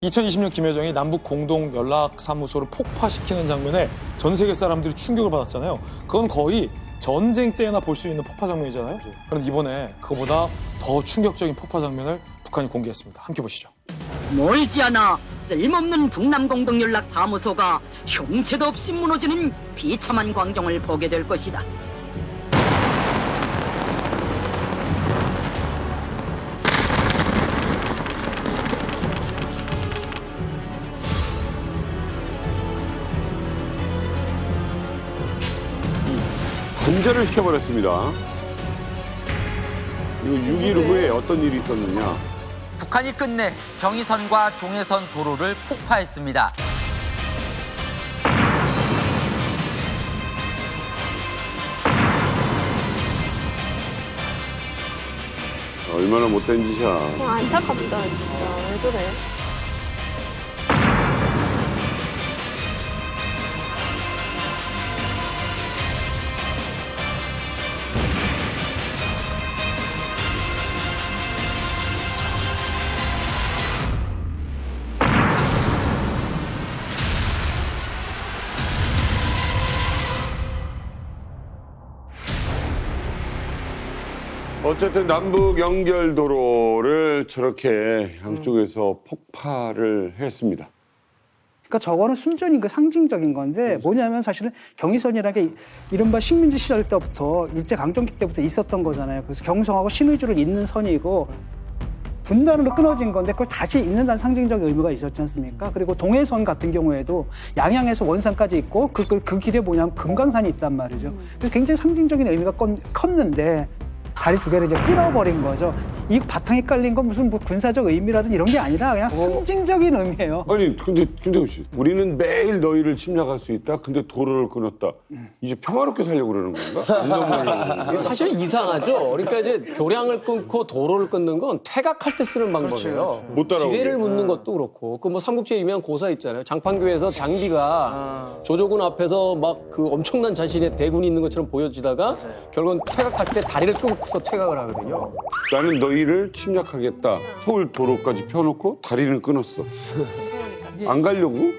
2020년 김여정이 남북 공동 연락사무소를 폭파시키는 장면에 전 세계 사람들이 충격을 받았잖아요. 그건 거의 전쟁 때나 볼 수 있는 폭파 장면이잖아요. 그런데 이번에 그거보다 더 충격적인 폭파 장면을 북한이 공개했습니다. 함께 보시죠. 멀지 않아 쓸모없는 북남 공동 연락 사무소가 형체도 없이 무너지는 비참한 광경을 보게 될 것이다. 단절을 시켜버렸습니다. 6일 후에 어떤 일이 있었느냐. 북한이 끝내 경의선과 동해선 도로를 폭파했습니다. 얼마나 못된 짓이야. 안타깝다 진짜. 왜 저래? 어쨌든 남북 연결도로를 저렇게 양쪽에서 폭파를 했습니다. 그러니까 저거는 순전히 그 상징적인 건데 뭐냐면 사실은 경의선이라는 게 이른바 식민지 시절 때부터 일제강점기 때부터 있었던 거잖아요. 그래서 경성하고 신의주를 잇는 선이고 분단으로 끊어진 건데 그걸 다시 잇는다는 상징적 의미가 있었지 않습니까? 그리고 동해선 같은 경우에도 양양에서 원산까지 있고 그 길에 뭐냐면 금강산이 있단 말이죠. 그래서 굉장히 상징적인 의미가 컸는데 다리 두 개를 이제 끊어버린 거죠. 이 바탕에 깔린 건 무슨 뭐 군사적 의미라든 이런 게 아니라 그냥 상징적인 의미예요. 아니 근데 김대훈 씨, 우리는 매일 너희를 침략할 수 있다. 근데 도로를 끊었다. 이제 평화롭게 살려고 그러는 건가? 사실 이상하죠. 그러니까 이제 교량을 끊고 도로를 끊는 건 퇴각할 때 쓰는 방법이에요. 못 따라오게. 기뢰를 묻는 것도 그렇고. 그 뭐 삼국지에 유명한 고사 있잖아요. 장판교에서 장비가 조조군 앞에서 막 그 엄청난 자신의 대군이 있는 것처럼 보여지다가 결국은 퇴각할 때 다리를 끊고서 퇴각을 하거든요. 나는 너희를 침략하겠다. 서울 도로까지 펴놓고 다리를 끊었어. 안 가려고?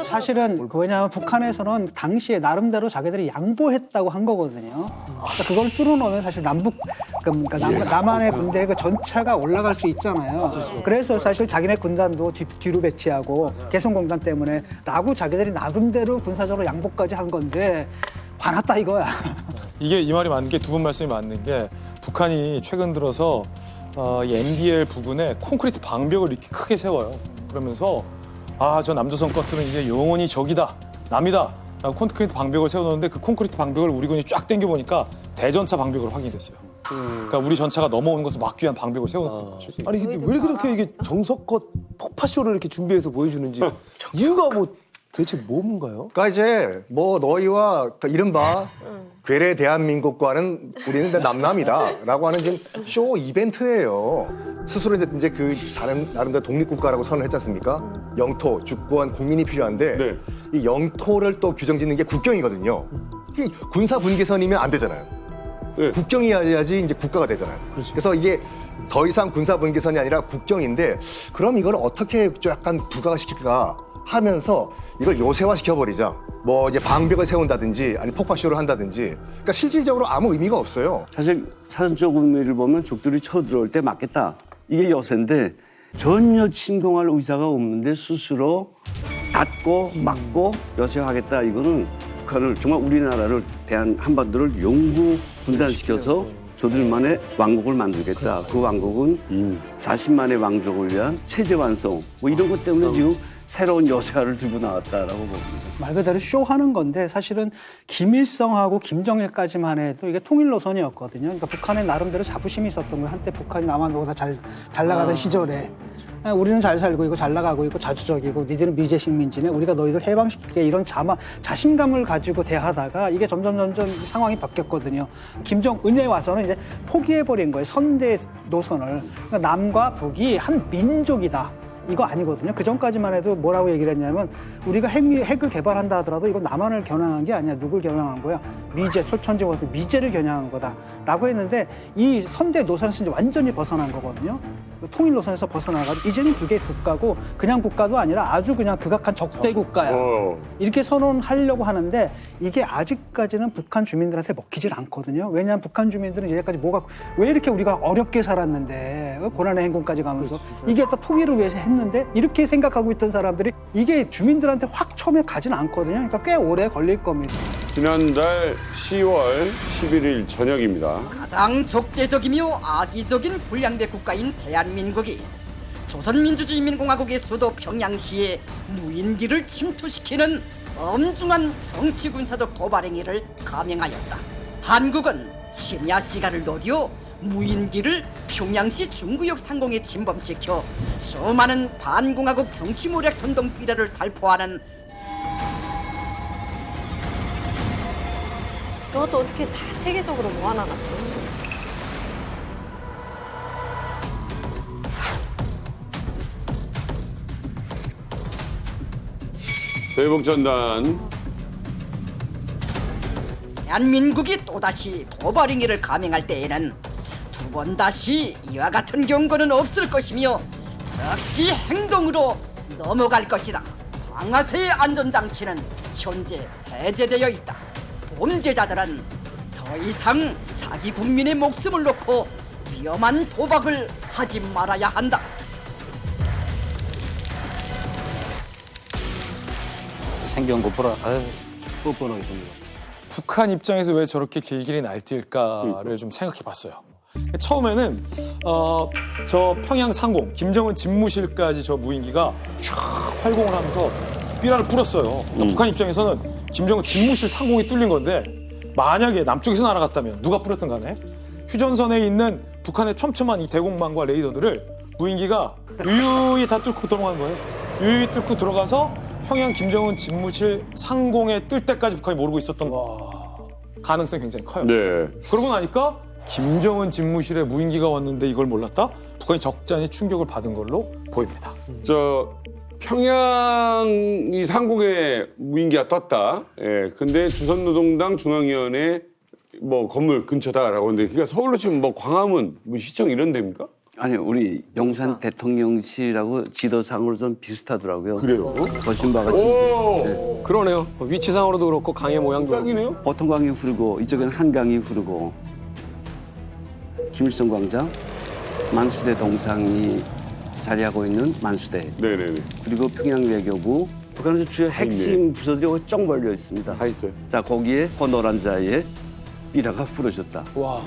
사실은 왜냐하면 북한에서는 당시에 나름대로 자기들이 양보했다고 한 거거든요. 그러니까 그걸 뚫어놓으면 사실 그러니까 남한의 군대 그 전차가 올라갈 수 있잖아요. 그래서 사실 자기네 군단도 뒤로 배치하고 개성공단 때문에 라고 자기들이 나름대로 군사적으로 양보까지 한 건데 화났다 이거야. 이게 이 말이 맞는 게 두 분 말씀이 맞는 게 북한이 최근 들어서 이 MBL 부근에 콘크리트 방벽을 이렇게 크게 세워요. 그러면서 저 남조선 것들은 이제 영원히 적이다, 남이다 라고 콘크리트 방벽을 세워놓는데 그 콘크리트 방벽을 우리 군이 쫙 당겨보니까 대전차 방벽으로 확인이 됐어요. 그러니까 우리 전차가 넘어오는 것을 막기 위한 방벽을 세워놓은 거죠. 아니 근데 왜 그렇게 이게 정석껏 폭파쇼를 이렇게 준비해서 보여주는지 이유가 뭐 도대체 뭔가요? 그러니까 이제 뭐 너희와 이른바 괴뢰 대한민국과는 우리는 남남이다라고 하는 지금 쇼 이벤트예요. 스스로 이제 그 나름대로 독립국가라고 선언을 했지 않습니까? 영토, 주권, 국민이 필요한데 네. 이 영토를 또 규정짓는 게 국경이거든요. 이게 군사 분계선이면 안 되잖아요. 네. 국경이어야지 이제 국가가 되잖아요. 그래서 이게 더 이상 군사 분계선이 아니라 국경인데 그럼 이걸 어떻게 좀 약간 부각시킬까 하면서 이걸 요새화 시켜버리자. 뭐 이제 방벽을 세운다든지 아니 폭파쇼를 한다든지. 그러니까 실질적으로 아무 의미가 없어요. 사실 사전적 의미를 보면 적들이 쳐들어올 때 맞겠다. 이게 여세인데 전혀 침공할 의사가 없는데 스스로 닫고 막고 여세하겠다. 이거는 북한을 정말 우리나라를 대한 한반도를 영구 분단시켜서 저들만의 왕국을 만들겠다. 그 왕국은 자신만의 왕족을 위한 체제 완성 뭐 이런 것 때문에 지금 새로운 여세아를 들고 나왔다라고 봅니다. 말 그대로 쇼하는 건데 사실은 김일성하고 김정일까지만 해도 이게 통일 노선이었거든요. 그러니까 북한에 나름대로 자부심이 있었던 거예요. 한때 북한이 남한보다 잘 나가던 시절에. 우리는 잘 살고 있고 잘 나가고 있고 자주적이고 니들은 미제식민지네. 우리가 너희들 해방시킬게 이런 자신감을 가지고 대하다가 이게 점점 상황이 바뀌었거든요. 김정은에 와서는 이제 포기해버린 거예요. 선대 노선을. 그러니까 남과 북이 한 민족이다. 이거 아니거든요. 그 전까지만 해도 뭐라고 얘기를 했냐면 우리가 핵을 개발한다 하더라도 이건 남한을 겨냥한 게 아니야. 누굴 겨냥한 거야? 미제, 솔천지원에서 미제를 겨냥한 거다라고 했는데 이 선대 노선에서 이제 완전히 벗어난 거거든요. 통일 노선에서 벗어나가지고 이제는 두 개 국가고 그냥 국가도 아니라 아주 그냥 극악한 적대 국가야. 이렇게 선언하려고 하는데 이게 아직까지는 북한 주민들한테 먹히질 않거든요. 왜냐하면 북한 주민들은 이제까지 왜 이렇게 우리가 어렵게 살았는데 고난의 행군까지 가면서 이게 또 통일을 위해서 했는데 이렇게 생각하고 있던 사람들이 이게 주민들한테 확 처음에 가지는 않거든요. 그러니까 꽤 오래 걸릴 겁니다. 지난달 10월 11일 저녁입니다. 가장 적대적이며 악의적인 불량배 국가인 대한민국이 조선민주주의인민공화국의 수도 평양시에 무인기를 침투시키는 엄중한 정치군사적 도발 행위를 감행하였다. 한국은 심야 시간을 노려 무인기를 평양시 중구역 상공에 침범시켜 수많은 반공화국 정치모략 선동 삐라를 살포하는 그것도 어떻게 다 체계적으로 모아놔놨어. 대북전단 대한민국이 또다시 도발 행위를 감행할 때에는 두 번 다시 이와 같은 경고는 없을 것이며 즉시 행동으로 넘어갈 것이다. 방아쇠의 안전장치는 현재 해제되어 있다. 범죄자들은 더 이상 자기 국민의 목숨을 놓고 위험한 도박을 하지 말아야 한다. 생겨온 거 보라. 아유, 뻔뻔하게 생겨. 북한 입장에서 왜 저렇게 길길이 날뛸까를 좀 생각해 봤어요. 처음에는 저 평양 상공, 김정은 집무실까지 저 무인기가 쫙 활공을 하면서 삐라를 뿌렸어요. 그러니까 북한 입장에서는 김정은 집무실 상공이 뚫린 건데 만약에 남쪽에서 날아갔다면 누가 뿌렸든 간에 휴전선에 있는 북한의 촘촘한 이 대공망과 레이더들을 무인기가 유유히 다 뚫고 들어간 거예요. 유유히 뚫고 들어가서 평양 김정은 집무실 상공에 뜰 때까지 북한이 모르고 있었던 가능성이 굉장히 커요. 네. 그러고 나니까 김정은 집무실에 무인기가 왔는데 이걸 몰랐다? 북한이 적잖이 충격을 받은 걸로 보입니다. 저 평양 이 상공에 무인기가 떴다. 예. 근데 조선노동당 중앙위원회 뭐 건물 근처다라고 하는데 그러니까 서울로 치면 뭐 광화문 뭐 시청 이런 데입니까? 아니 우리 용산 대통령실하고 지도상으로 좀 비슷하더라고요. 그래요? 보신 바가 같이. 오! 그러네요. 위치상으로도 그렇고 강의 모양도 그렇고. 딱이네요. 보통강이 흐르고 이쪽에는 한강이 흐르고 김일성 광장, 만수대 동상이 자리하고 있는 만수대. 네네네. 그리고 평양외교부, 북한에서 주요 핵심 부서들이 쫙 몰려 있습니다. 다 있어요. 자 거기에 노란 자에 삐라가 부러졌다. 와.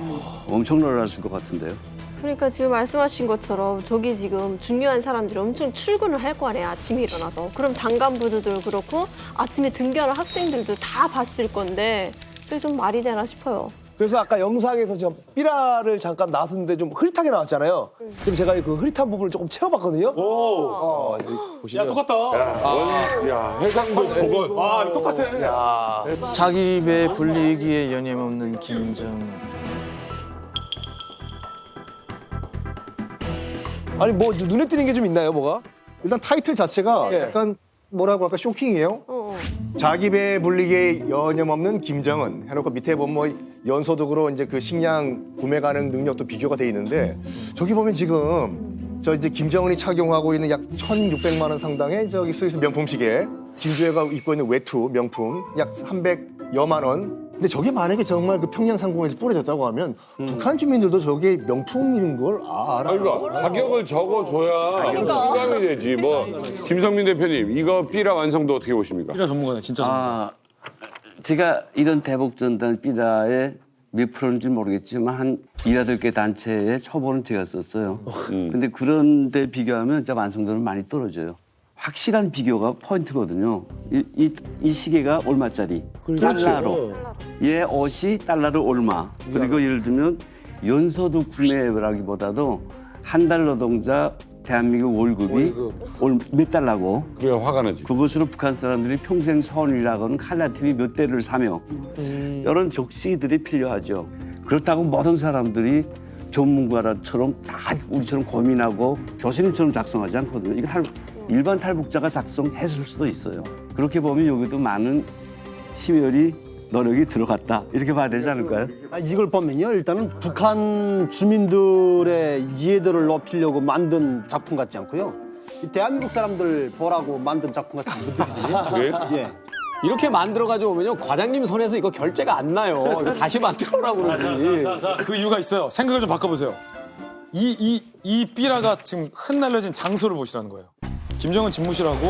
엄청 놀랐을 것 같은데요. 그러니까 지금 말씀하신 것처럼 저기 지금 중요한 사람들이 엄청 출근을 할 거 아니에요. 아침에 일어나서. 그럼 당간부들도 그렇고 아침에 등교하는 학생들도 다 봤을 건데 그게 좀 말이 되나 싶어요. 그래서 아까 영상에서 제가 삐라를 잠깐 나왔는데 좀 흐릿하게 나왔잖아요. 그래서 제가 그 흐릿한 부분을 조금 채워봤거든요. 오. 보시면. 야, 똑같다. 야, 해상도 보건. 아, 똑같아. 자기 배 불리기에 여념없는 김정은. 아니 뭐 눈에 띄는 게 좀 있나요, 뭐가? 일단 타이틀 자체가 예. 약간 뭐라고 할까 쇼킹이에요. 자기 배에 불리게 여념없는 김정은 해놓고 밑에 보면 뭐 연소득으로 이제 그 식량 구매 가능 능력도 비교가 돼 있는데 저기 보면 지금 저 이제 김정은이 착용하고 있는 약 1,600만 원 상당의 저기 스위스 명품 시계, 김주혜가 입고 있는 외투 명품 약 300여만 원. 근데 저게 만약에 정말 그 평양 상공에서 뿌려졌다고 하면 북한 주민들도 저게 명품인 걸 알아요. 그러니까 가격을 적어줘야 공감이 되지. 뭐 김성민 대표님 이거 삐라 완성도 어떻게 보십니까? 삐라 전문가네, 진짜 전문가. 제가 이런 대북전단 삐라의 몇 프로인지 모르겠지만 한 2~8개 단체의 초보는 제가 썼어요. 근데 그런데 비교하면 진짜 완성도는 많이 떨어져요. 확실한 비교가 포인트거든요. 이 시계가 얼마짜리? 달러로. 얘 옷이 달러로 얼마. 그리고 예를 들면 연소득 구매라기보다도 한 달 노동자 대한민국 월급이 몇 달러고. 그래야 화가 나지. 그것으로 북한 사람들이 평생 서울이라고는 칼라 TV 몇 대를 사며 이런 적시들이 필요하죠. 그렇다고 모든 사람들이 전문가처럼 다 우리처럼 고민하고 교수님처럼 작성하지 않거든요. 이거 일반 탈북자가 작성했을 수도 있어요. 그렇게 보면 여기도 많은 심혈이 노력이 들어갔다 이렇게 봐야 되지 않을까요? 이걸 보면요, 일단은 북한 주민들의 이해도를 높이려고 만든 작품 같지 않고요. 이 대한민국 사람들 보라고 만든 작품 같이 못 느끼세요? 그래? 예. 이렇게 만들어가지고 오면요 과장님 손에서 이거 결제가 안 나요. 이거 다시 만들어라고 그러지. 그 이유가 있어요. 생각을 좀 바꿔보세요. 이 삐라가 지금 흩날려진 장소를 보시라는 거예요. 김정은 집무실하고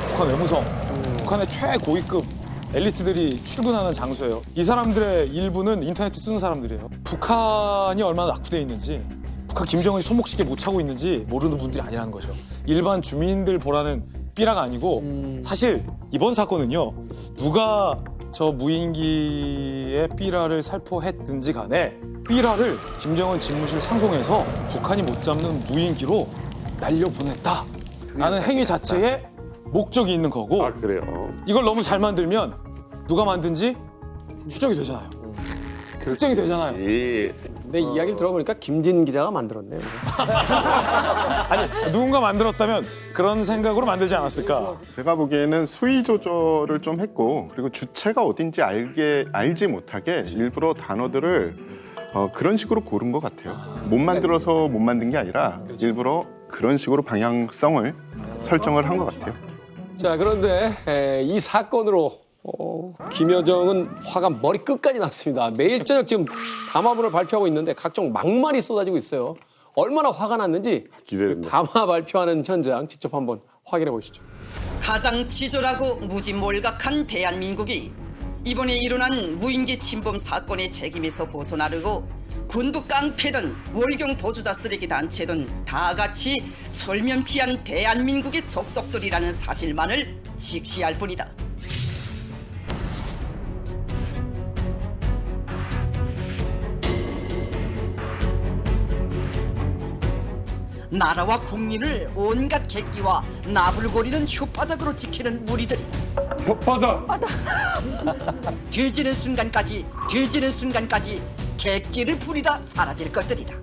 북한 외무성, 북한의 최고위급 엘리트들이 출근하는 장소예요. 이 사람들의 일부는 인터넷도 쓰는 사람들이에요. 북한이 얼마나 낙후되어 있는지, 북한 김정은이 손목 쉽게 못 차고 있는지 모르는 분들이 아니라는 거죠. 일반 주민들 보라는 삐라가 아니고 사실 이번 사건은요. 누가 저 무인기의 삐라를 살포했든지 간에 삐라를 김정은 집무실 상공에서 북한이 못 잡는 무인기로 날려보냈다라는 행위 자체에 목적이 있는 거고 아, 그래요? 이걸 너무 잘 만들면 누가 만든지 추적이 되잖아요. 특정이 되잖아요. 예. 근데 이야기를 들어보니까 김진 기자가 만들었네요. 아니 누군가 만들었다면 그런 생각으로 만들지 않았을까? 제가 보기에는 수위 조절을 좀 했고 그리고 주체가 어딘지 알지 못하게 일부러 단어들을 그런 식으로 고른 것 같아요. 못 만들어서 못 만든 게 아니라 일부러 그런 식으로 방향성을 설정을 한 것 같아요. 자 그런데 이 사건으로 김여정은 화가 머리 끝까지 났습니다. 매일 저녁 지금 담화문을 발표하고 있는데 각종 막말이 쏟아지고 있어요. 얼마나 화가 났는지 기대된다. 담화 발표하는 현장 직접 한번 확인해 보시죠. 가장 치졸하고 무지몰각한 대한민국이 이번에 일어난 무인기 침범 사건의 책임에서 벗어나려고 군부 깡패든 월경 도주자 쓰레기 단체든 다 같이 철면피한 대한민국의 족속들이라는 사실만을 직시할 뿐이다. 나라와 국민을 온갖 객기와 나불거리는 혓바닥으로 지키는 무리들이 혓바닥! 뒤지는 순간까지 객기를 부리다 사라질 것들이다.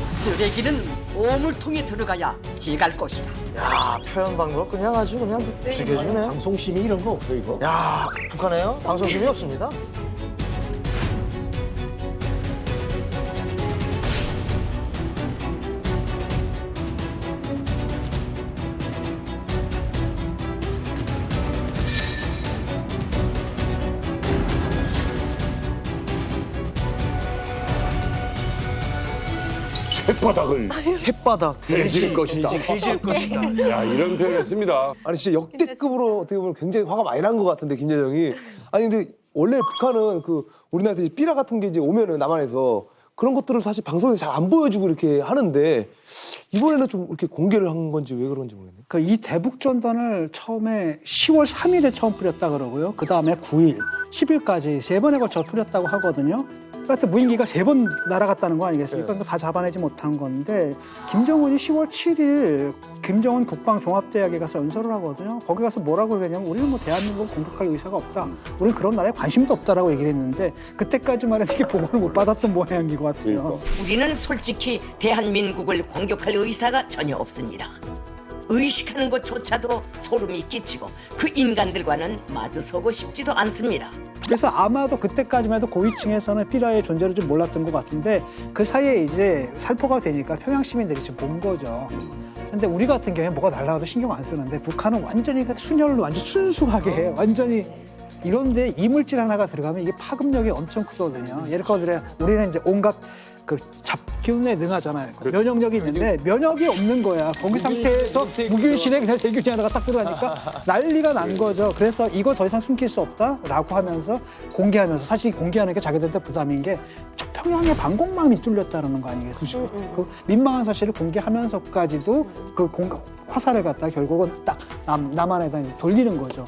쓰레기는 오물통에 들어가야 지갈 것이다. 야, 표현 방법 그냥 아주 그냥 죽여주네. 방송심이 이런 거 없어요, 이거? 야, 북한에요? 방송심이 없습니다. 혓바닥을 햇바닥 뒤질 것이다. 뒤질 것이다. 야, 이런 표현했습니다. 아니 진짜 역대급으로 어떻게 보면 굉장히 화가 많이 난 것 같은데 김여정이. 아니 근데 원래 북한은 그 우리나라에서 이제 삐라 같은 게 이제 오면은 남한에서 그런 것들을 사실 방송에서 잘 안 보여주고 이렇게 하는데 이번에는 좀 이렇게 공개를 한 건지 왜 그런지 모르겠네요. 이 대북전단을 처음에 10월 3일에 처음 뿌렸다 그러고요. 그 다음에 9일, 10일까지 3번에 걸쳐 뿌렸다고 하거든요. 하여튼 무인기가 3번 날아갔다는 거 아니겠습니까? 그러니까 다 잡아내지 못한 건데 김정은이 10월 7일 김정은 국방종합대학에 가서 연설을 하거든요. 거기 가서 뭐라고 얘기하냐면 우리는 뭐 대한민국을 공격할 의사가 없다. 우리는 그런 나라에 관심도 없다라고 얘기를 했는데 그때까지만 해도 이게 보고를 못 받았던 모양인 것 같아요. 우리는 솔직히 대한민국을 공격할 의사가 전혀 없습니다. 의식하는 것조차도 소름이 끼치고 그 인간들과는 마주서고 싶지도 않습니다. 그래서 아마도 그때까지만 해도 고위층에서는 삐라의 존재를 좀 몰랐던 것 같은데 그 사이에 이제 살포가 되니까 평양 시민들이 좀 본 거죠. 근데 우리 같은 경우에 뭐가 날아가도 신경 안 쓰는데 북한은 완전히 순혈로 완전 순수하게 해요. 완전히 이런데 이물질 하나가 들어가면 이게 파급력이 엄청 크거든요. 예를 들어 우리는 이제 온갖 그 잡균에 능하잖아요. 면역력이 있는데 면역이 없는 거야. 거기 상태에서 무균실에 그냥 세균이 하나가 딱 들어가니까 난리가 난 거죠. 그래서 이거 더 이상 숨길 수 없다라고 하면서 공개하면서 사실 공개하는 게 자기들한테 부담인 게 평양의 방공망이 뚫렸다는 거 아니겠습니까? 그 민망한 사실을 공개하면서까지도 그 화살을 갖다 결국은 딱 남한에다 이제 돌리는 거죠.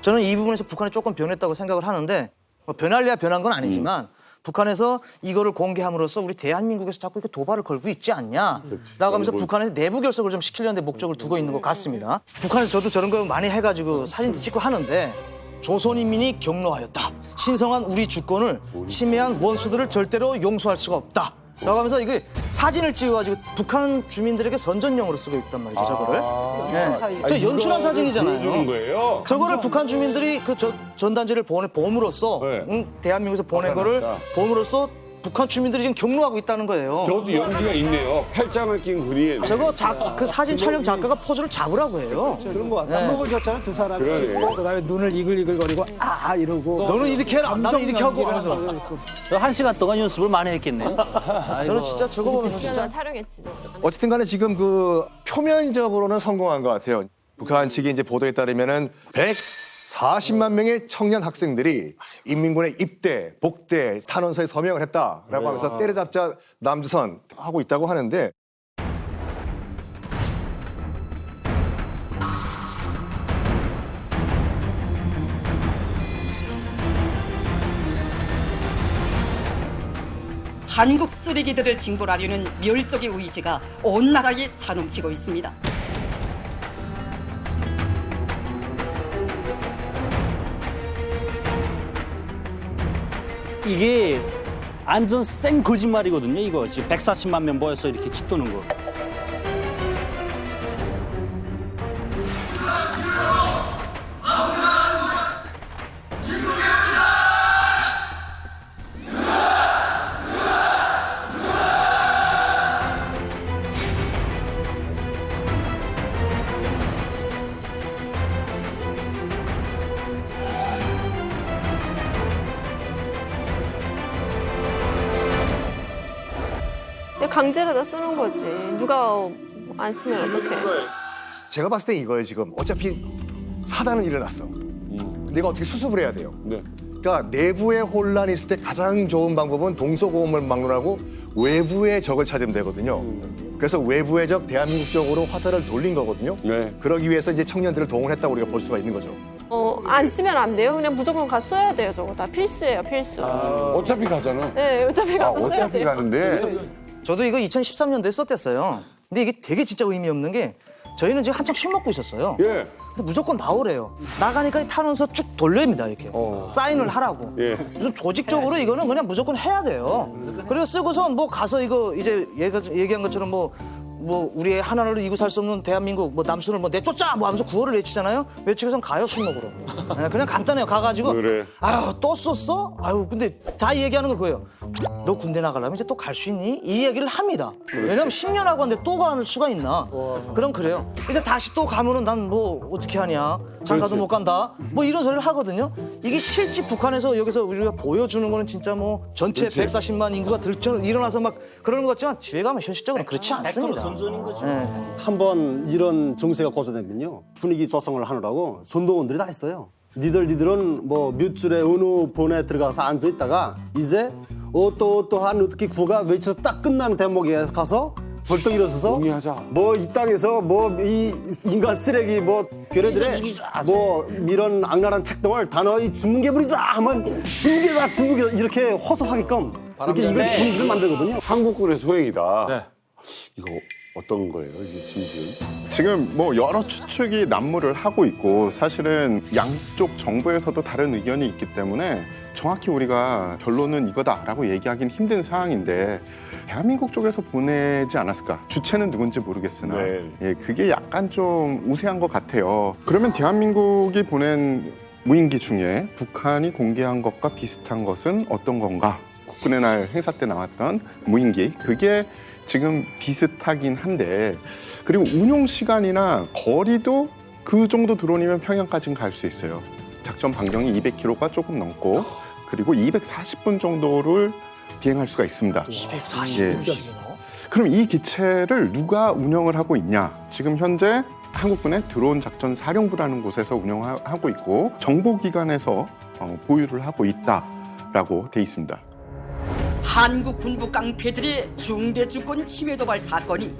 저는 이 부분에서 북한이 조금 변했다고 생각을 하는데 변할래야 변한 건 아니지만 북한에서 이거를 공개함으로써 우리 대한민국에서 자꾸 이렇게 도발을 걸고 있지 않냐라고 하면서 북한에서 내부 결석을 좀 시키려는 데 목적을 두고 있는 것 같습니다. 북한에서 저도 저런 거 많이 해가지고 사진도 찍고 하는데 조선인민이 경로하였다. 신성한 우리 주권을 침해한 원수들을 절대로 용서할 수가 없다. 라고 하면서 이거 사진을 찍어가지고 북한 주민들에게 선전용으로 쓰고 있단 말이죠, 저거를. 네. 저 연출한 사진이잖아요. 보여주는 거예요? 저거를 북한 주민들이 그 전단지를 봄으로써 대한민국에서 보낸 거를 봄으로써 북한 주민들이 지금 경로하고 있다는 거예요. 저도 연기가 있네요. 팔짱을 낀 군인. 저거 그 사진 촬영 작가가 포즈를 잡으라고 해요. 그런 거 같아. 한복을 졌잖아, 두 사람이. 그러네. 그다음에 눈을 이글이글거리고 이러고. 너는 이렇게 해라, 나는 이렇게 하고 하면서. 1시간 동안 연습을 많이 했겠네요. 저는 진짜 저거 보면서 진짜 촬영했지. 어쨌든 간에 지금 그 표면적으로는 성공한 것 같아요. 북한 측이 이제 보도에 따르면은 140만 명의 청년 학생들이 인민군에 입대, 복대, 탄원서에 서명을 했다라고 하면서 때려잡자 남조선 하고 있다고 하는데 한국 쓰레기들을 징벌하려는 멸족의 의지가 온 나라에 자넘치고 있습니다. 이게 완전 생 거짓말이거든요. 이거 지금 140만 명 모여서 이렇게 짓도는 거. 강제로 다 쓰는 거지. 누가 안 쓰면 어떡해. 제가 봤을 때 이거예요, 지금. 어차피 사단은 일어났어. 내가 어떻게 수습을 해야 돼요. 그러니까 내부에 혼란이 있을 때 가장 좋은 방법은 동서고금을 막론하고 외부의 적을 찾으면 되거든요. 그래서 외부의 적 대한민국 쪽으로 화살을 돌린 거거든요. 그러기 위해서 이제 청년들을 동원했다고 우리가 볼 수가 있는 거죠. 안 쓰면 안 돼요. 그냥 무조건 가서 써야 돼요. 저거 다 필수예요, 필수. 어차피 가잖아. 네, 어차피 가서 써야 어차피 돼요. 가는데. 저도 이거 2013년도에 썼댔어요. 근데 이게 되게 진짜 의미 없는 게 저희는 지금 한참 술 먹고 있었어요. 근데 무조건 나오래요. 나가니까 이 탄원서 쭉 돌려입니다, 이렇게. 사인을 하라고. 무슨 조직적으로 이거는 그냥 무조건 해야 돼요. 그리고 쓰고서 뭐 가서 이거 이제 얘기한 것처럼 뭐 우리의 하나를 이고 살 수 없는 대한민국 뭐 남순을 뭐 내쫓자 뭐 하면서 구호를 외치잖아요. 외치고선 가요, 술 먹으러. 그냥 간단해요. 가가지고 아유 또 썼어? 아유 근데 다 얘기하는 거 그거예요. 너 군대 나가려면 이제 또 갈 수 있니? 이 얘기를 합니다. 왜냐면 10년 하고 왔는데 또 갈 수가 있나? 그럼 그래요. 이제 다시 또 가면은 난 뭐 어떻게 하냐? 장가도 못 간다. 뭐 이런 소리를 하거든요. 이게 실제 북한에서 여기서 우리가 보여주는 거는 진짜 뭐 전체 140만 인구가 일어나서 막 그러는 것 같지만 뒤에 가면 현실적으로 그렇지 않습니다. 한번 이런 정세가 고조되면요 분위기 조성을 하느라고 선동원들이 다 했어요. 니들은 뭐 몇 줄의 어느 본에 들어가서 앉아 있다가 이제 어떠한 어떻게 구가 외쳐서 딱 끝나는 대목에 가서 벌떡 일어서서 뭐 이 땅에서 뭐 이 인간 쓰레기 뭐 걔네들의 뭐 이런 악랄한 책동을 단호히 진문개부리자 하면 진문개다 이렇게 호소하게끔 이렇게 이걸 분위기를 만들거든요. 한국군의 소행이다. 이거 어떤 거예요, 이게 진실은? 지금 뭐 여러 추측이 난무를 하고 있고 사실은 양쪽 정부에서도 다른 의견이 있기 때문에 정확히 우리가 결론은 이거다라고 얘기하기는 힘든 상황인데 대한민국 쪽에서 보내지 않았을까? 주체는 누군지 모르겠으나 그게 약간 좀 우세한 것 같아요. 그러면 대한민국이 보낸 무인기 중에 북한이 공개한 것과 비슷한 것은 어떤 건가? 국군의 날 행사 때 나왔던 무인기 그게 지금 비슷하긴 한데 그리고 운용 시간이나 거리도 그 정도 드론이면 평양까지는 갈 수 있어요. 작전 반경이 200km가 조금 넘고 그리고 240분 정도를 비행할 수가 있습니다. 240분? 그럼 이 기체를 누가 운영을 하고 있냐? 지금 현재 한국군의 드론 작전 사령부라는 곳에서 운영하고 있고 정보기관에서 보유를 하고 있다라고 돼 있습니다. 한국 군부 깡패들의 중대 주권 침해 도발 사건이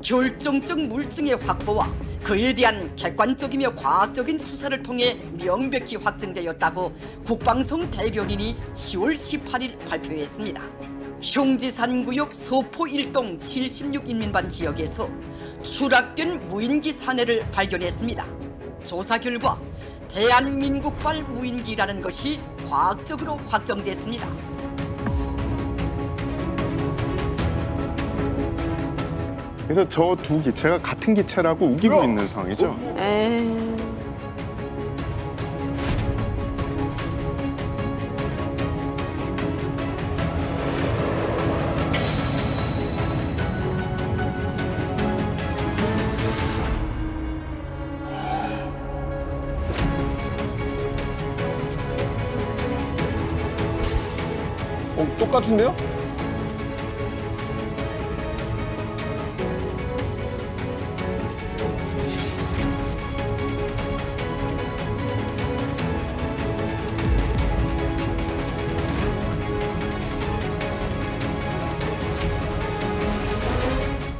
결정적 물증의 확보와 그에 대한 객관적이며 과학적인 수사를 통해 명백히 확정되었다고 국방성 대변인이 10월 18일 발표했습니다. 흉지산구역 서포 1동 76인민반 지역에서 추락된 무인기 잔해를 발견했습니다. 조사 결과 대한민국발 무인기라는 것이 과학적으로 확정됐습니다. 그래서 저 두 기체가 같은 기체라고 우기고 있는 상황이죠. 에이. 똑같은데요?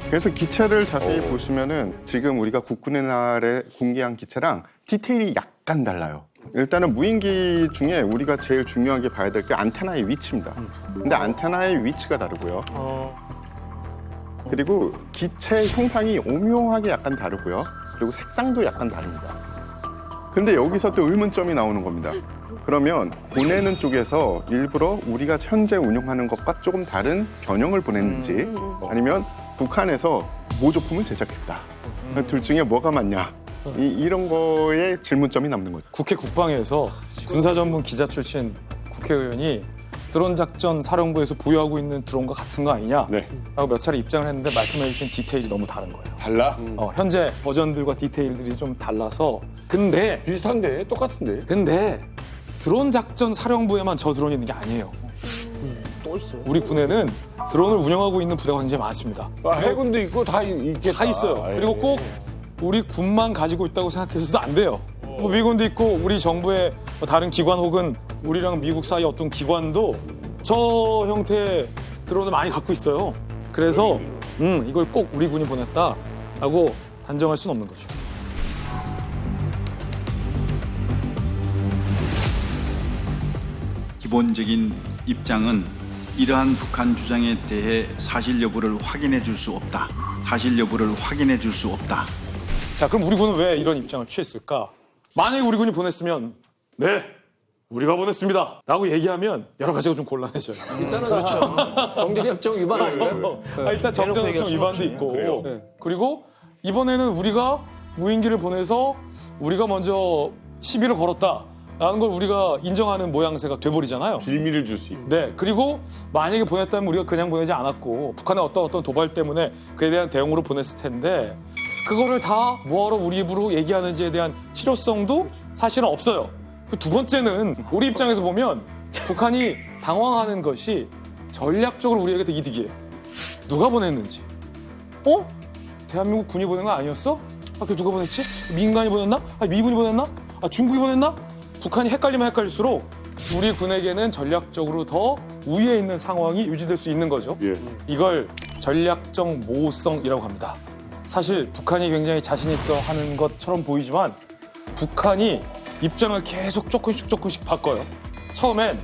그래서 기체를 자세히 보시면은 지금 우리가 국군의 날에 공개한 기체랑 디테일이 약간 달라요. 일단은 무인기 중에 우리가 제일 중요하게 봐야 될 게 안테나의 위치입니다. 근데 안테나의 위치가 다르고요. 그리고 기체 형상이 오묘하게 약간 다르고요. 그리고 색상도 약간 다릅니다. 근데 여기서 또 의문점이 나오는 겁니다. 그러면 보내는 쪽에서 일부러 우리가 현재 운용하는 것과 조금 다른 변형을 보냈는지 아니면 북한에서 모조품을 제작했다. 둘 중에 뭐가 맞냐? 이런 거에 질문점이 남는 거죠. 국회 국방에서 군사 전문 기자 출신 국회의원이 드론 작전 사령부에서 보유하고 있는 드론과 같은 거 아니냐? 라고 몇 차례 입장을 했는데 말씀해 주신 디테일이 너무 다른 거예요. 달라? 현재 버전들과 디테일들이 좀 달라서. 근데 비슷한데? 똑같은데? 근데 드론 작전 사령부에만 저 드론이 있는 게 아니에요. 또 있어요? 우리 군에는 드론을 운영하고 있는 부대가 굉장히 많습니다. 해군도 있고 다 있겠다. 다 있어요. 그리고 꼭 우리 군만 가지고 있다고 생각해서도 안 돼요. 뭐 미군도 있고 우리 정부의 다른 기관 혹은 우리랑 미국 사이 어떤 기관도 저 형태의 드론을 많이 갖고 있어요. 그래서 이걸 꼭 우리 군이 보냈다라고 단정할 수는 없는 거죠. 기본적인 입장은 이러한 북한 주장에 대해 사실 여부를 확인해 줄 수 없다. 사실 여부를 확인해 줄 수 없다. 자, 그럼 우리 군은 왜 이런 입장을 취했을까? 만약에 우리 군이 보냈으면 네, 우리가 보냈습니다 라고 얘기하면 여러 가지가 좀 곤란해져요. 일단은 그렇죠. 정전협정 위반 아닌가요? 일단 정전협정 위반도 있고 그리고 이번에는 우리가 무인기를 보내서 우리가 먼저 시비를 걸었다라는 걸 우리가 인정하는 모양새가 돼버리잖아요. 빌미를 줄 수 있고. 네, 그리고 만약에 보냈다면 우리가 그냥 보내지 않았고 북한의 어떤 도발 때문에 그에 대한 대응으로 보냈을 텐데 그거를 다 뭐하러 우리 입으로 얘기하는지에 대한 실효성도 사실은 없어요. 두 번째는 우리 입장에서 보면 북한이 당황하는 것이 전략적으로 우리에게 더 이득이에요. 누가 보냈는지. 대한민국 군이 보낸 거 아니었어? 그게 누가 보냈지? 민간이 보냈나? 미군이 보냈나? 중국이 보냈나? 북한이 헷갈리면 헷갈릴수록 우리 군에게는 전략적으로 더 우위에 있는 상황이 유지될 수 있는 거죠. 이걸 전략적 모호성이라고 합니다. 사실 북한이 굉장히 자신 있어 하는 것처럼 보이지만 북한이 입장을 계속 조금씩 바꿔요. 처음엔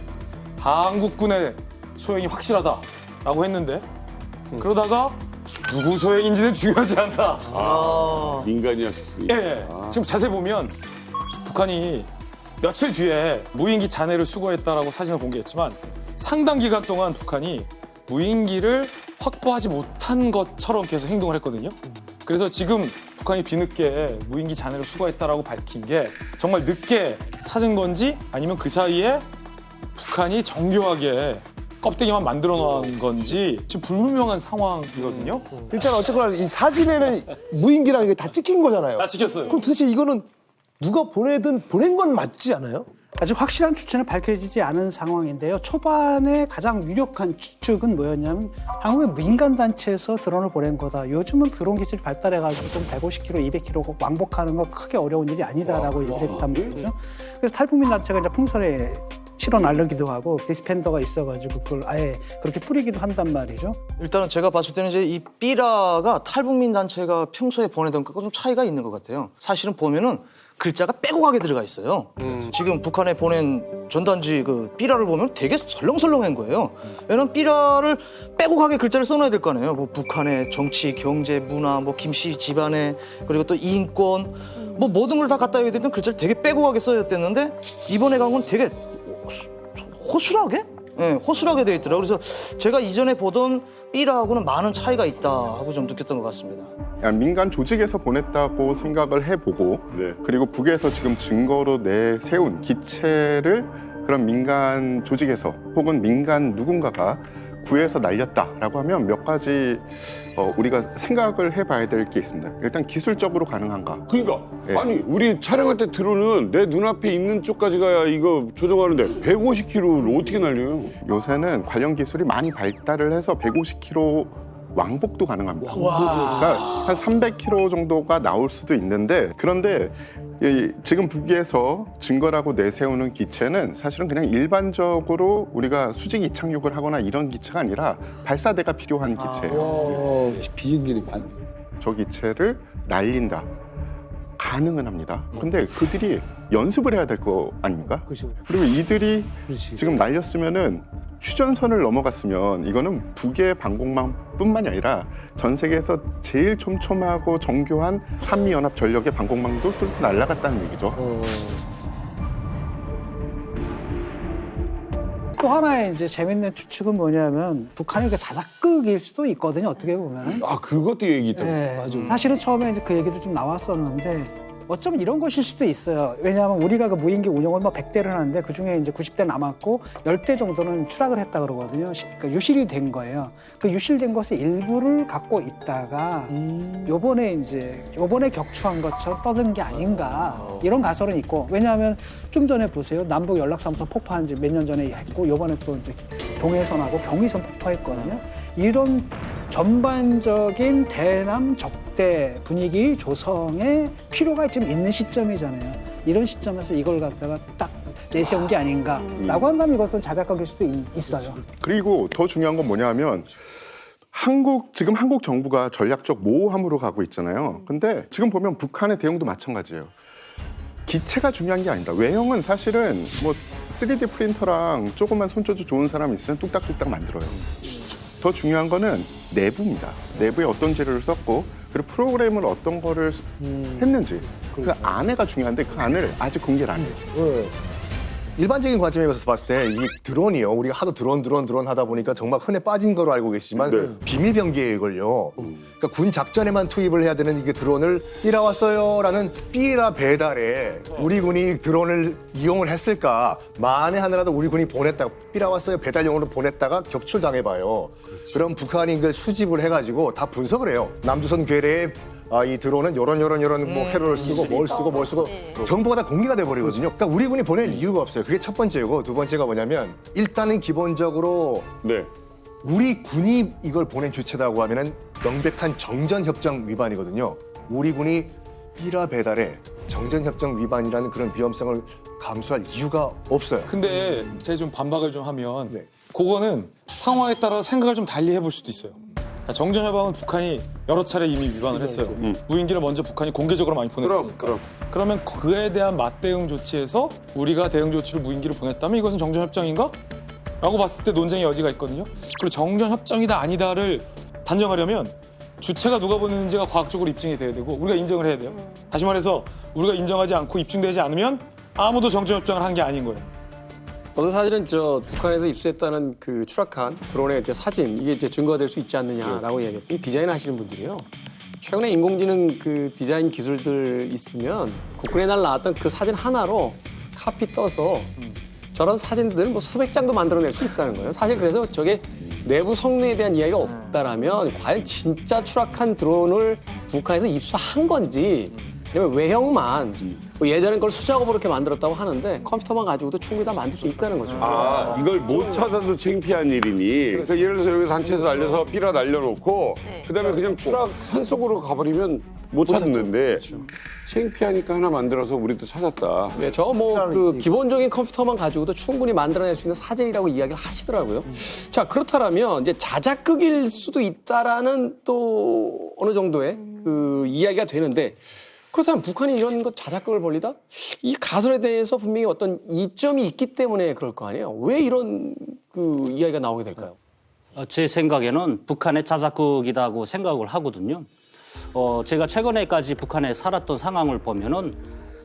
한국군의 소행이 확실하다라고 했는데 그러다가 누구 소행인지는 중요하지 않다. 민간이었으니까. 예. 지금 자세히 보면 북한이 며칠 뒤에 무인기 잔해를 수거했다라고 사진을 공개했지만 상당 기간 동안 북한이 무인기를 확보하지 못한 것처럼 계속 행동을 했거든요. 그래서 지금 북한이 뒤늦게 무인기 잔해를 수거했다라고 밝힌 게 정말 늦게 찾은 건지 아니면 그 사이에 북한이 정교하게 껍데기만 만들어 놓은 건지 지금 불분명한 상황이거든요. 일단 어쨌거나 이 사진에는 무인기라는 게 다 찍힌 거잖아요. 다 찍혔어요. 그럼 도대체 이거는 누가 보내든 보낸 건 맞지 않아요? 아직 확실한 추측은 밝혀지지 않은 상황인데요. 초반에 가장 유력한 추측은 뭐였냐면 한국의 민간단체에서 드론을 보낸 거다. 요즘은 드론 기술이 발달해가지고 좀 150km, 200km 왕복하는 거 크게 어려운 일이 아니다라고 얘기를 했단 말이죠. 그래서 탈북민 단체가 이제 풍선에 실어 나르기도 하고 디스펜더가 있어가지고 그걸 아예 그렇게 뿌리기도 한단 말이죠. 일단은 제가 봤을 때는 이제 이 삐라가 탈북민 단체가 평소에 보내던 것과 좀 차이가 있는 것 같아요. 사실은 보면은 글자가 빼곡하게 들어가 있어요. 지금 북한에 보낸 전단지 그 삐라를 보면 되게 설렁설렁한 거예요. 왜냐면 삐라를 빼곡하게 글자를 써놔야 될 거 아니에요. 뭐 북한의 정치, 경제, 문화, 뭐 김씨 집안의 그리고 또 인권 뭐 모든 걸 다 갖다 해야 되던 글자를 되게 빼곡하게 써야 됐는데 이번에 간 건 되게 허술하게? 네, 허술하게 돼 있더라고요. 그래서 제가 이전에 보던 삐라하고는 많은 차이가 있다 하고 좀 느꼈던 것 같습니다. 민간 조직에서 보냈다고 생각을 해보고 그리고 북에서 지금 증거로 내세운 기체를 그런 민간 조직에서 혹은 민간 누군가가 구해서 날렸다라고 하면 몇 가지 우리가 생각을 해봐야 될 게 있습니다. 일단 기술적으로 가능한가? 그러니까 네. 아니 우리 촬영할 때 드론은 내 눈앞에 있는 쪽까지가 이거 조종하는데 150km를 어떻게 날려요? 요새는 관련 기술이 많이 발달을 해서 150km 왕복도 가능합니다. 와. 그러니까 한 300km 정도가 나올 수도 있는데 그런데 지금 북에서 증거라고 내세우는 기체는 사실은 그냥 일반적으로 우리가 수직 이착륙을 하거나 이런 기체가 아니라 발사대가 필요한 기체예요. 비행기니까. 저 기체를 날린다. 가능은 합니다. 근데 그들이 연습을 해야 될 거 아닙니까? 그리고 이들이 지금 날렸으면은 휴전선을 넘어갔으면 이거는 북의 방공망뿐만이 아니라 전 세계에서 제일 촘촘하고 정교한 한미연합 전력의 방공망도 뚫고 날아갔다는 얘기죠. 또 하나의 이제 재밌는 추측은 뭐냐면 북한이 그 자작극일 수도 있거든요. 어떻게 보면. 아 그것도 얘기했다. 네. 사실은 처음에 이제 그 얘기도 좀 나왔었는데 어쩌면 이런 것일 수도 있어요. 왜냐하면 우리가 그 무인기 운영을 뭐 100대를 하는데 그 중에 이제 90대 남았고 10대 정도는 추락을 했다 그러거든요. 그러니까 유실이 된 거예요. 그 유실된 것의 일부를 갖고 있다가 요번에 격추한 것처럼 떠드는 게 아닌가 이런 가설은 있고 왜냐하면 좀 전에 보세요. 남북 연락사무소 폭파한 지 몇 년 전에 했고 요번에 또 이제 동해선하고 경의선 폭파했거든요. 이런 전반적인 대남 적대 분위기 조성에 필요가 지금 있는 시점이잖아요. 이런 시점에서 이걸 갖다가 딱 내세운 게 아닌가라고 한다면 이것은 자작극일 수도 있어요. 그리고 더 중요한 건 뭐냐면 지금 한국 정부가 전략적 모호함으로 가고 있잖아요. 근데 지금 보면 북한의 대응도 마찬가지예요. 기체가 중요한 게 아니다. 외형은 사실은 뭐 3D 프린터랑 조금만 손재주 좋은 사람이 있으면 뚝딱뚝딱 만들어요. 더 중요한 거는 내부입니다. 내부에 어떤 재료를 썼고 그리고 프로그램을 어떤 거를 했는지 그 안에가 중요한데 그 안을 아직 공개를 안 해요. 일반적인 관점에서 봤을 때 이 드론이요. 우리가 하도 드론 하다 보니까 정말 흔해 빠진 거로 알고 계시지만 비밀 병기예요, 이걸요. 그러니까 군 작전에만 투입을 해야 되는 이게 드론을 삐라 왔어요라는 삐라 배달에 우리 군이 드론을 이용을 했을까? 만에 하나라도 우리 군이 보냈다가 삐라 왔어요 배달용으로 보냈다가 격출당해봐요. 그럼 북한이 이걸 수집을 해가지고 다 분석을 해요. 남조선 괴뢰에 이 드론은 요런 뭐 회로를 쓰고 뭘 쓰고 정보가 다 공개가 돼버리거든요. 그러니까 우리 군이 보낼 이유가 없어요. 그게 첫 번째고 두 번째가 뭐냐면 일단은 기본적으로 우리 군이 이걸 보낸 주체다고 하면은 명백한 정전협정 위반이거든요. 우리 군이 삐라 배달에 정전협정 위반이라는 그런 위험성을 감수할 이유가 없어요. 근데 제가 좀 반박을 좀 하면 그거는 상황에 따라 생각을 좀 달리 해볼 수도 있어요. 정전협약은 북한이 여러 차례 이미 위반을 했어요. 무인기를 먼저 북한이 공개적으로 많이 보냈으니까. 그러면 그에 대한 맞대응 조치에서 우리가 대응 조치를 무인기를 보냈다면 이것은 정전협정인가? 라고 봤을 때 논쟁의 여지가 있거든요. 그리고 정전협정이다 아니다를 단정하려면 주체가 누가 보냈는지가 과학적으로 입증이 돼야 되고 우리가 인정을 해야 돼요. 다시 말해서 우리가 인정하지 않고 입증되지 않으면 아무도 정전협정을 한 게 아닌 거예요. 저도 사실은 북한에서 입수했다는 그 추락한 드론의 이제 사진 이게 이제 증거가 될 수 있지 않느냐라고 얘기했더니 디자인 하시는 분들이요. 최근에 인공지능 그 디자인 기술들 있으면 국군의 날 나왔던 그 사진 하나로 카피 떠서 저런 사진들 뭐 수백 장도 만들어낼 수 있다는 거예요. 사실 그래서 저게 내부 성능에 대한 이야기가 없다라면 과연 진짜 추락한 드론을 북한에서 입수한 건지 아니면 외형만 뭐 예전엔 그걸 수작업으로 이렇게 만들었다고 하는데 컴퓨터만 가지고도 충분히 다 만들 수 있다는 거죠. 아, 이걸 못 찾아도 창피한 일이니. 그러니까 예를 들어서 여기 단체에서 날려서 삐라 날려놓고 그다음에 그냥 추락 산속으로 가버리면 못 찾는데 창피하니까 하나 만들어서 우리도 찾았다. 네, 저 뭐 그 기본적인 컴퓨터만 가지고도 충분히 만들어낼 수 있는 사진이라고 이야기를 하시더라고요. 자, 그렇다면 이제 자작극일 수도 있다라는 또 어느 정도의 그 이야기가 되는데 그렇다면 북한이 이런 것 자작극을 벌리다? 이 가설에 대해서 분명히 어떤 이점이 있기 때문에 그럴 거 아니에요? 왜 이런 그 이야기가 나오게 될까요? 제 생각에는 북한의 자작극이라고 생각을 하거든요. 제가 최근에까지 북한에 살았던 상황을 보면은